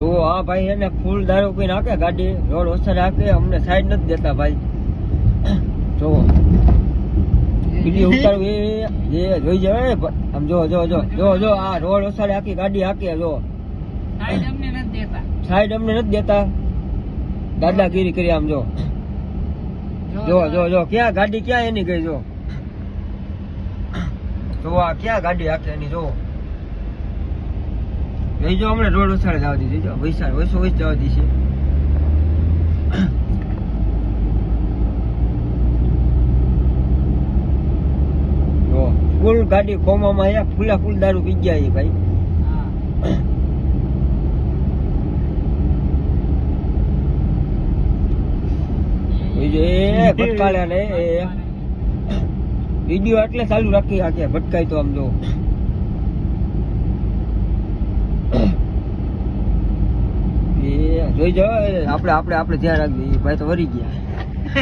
તો આ ભાઈ એને ફૂલ દારૂ પીને હાકે ગાડી, રોડ ઓછા હાકે, અમને સાઈડ નથી દેતા ભાઈ. જો વિડીયો ઉતારવી જે જોઈ જાય આમ, જો જો જો જો જો આ રોડ ઓછાડે આખી ગાડી હાકે. જો સાઈડ અમને નથી દેતા, દાદાગીરી કરી આમ. જો જો જો જો ક્યાં ગાડી ક્યાં એની ગઈ. જો તો આ ક્યાં ગાડી હાકે એની. જો જોઈ જો હમણાં રોડ ઓછાડે જવા દીધી. જો વૈસા વૈસો વૈસ જવા દી છે. ફૂલ ગાડી કોમામાં આયા, ફૂલા ફૂલ દારૂ પી ગયા છે ભાઈ. ભટકાળ્યા ને વિડીયો એટલે ચાલુ રાખી આખે ભટકાય તો આમ. જો જોઈ જાઓ, આપણે ધ્યાન રાખીએ. ભાઈ તો વરી ગયા.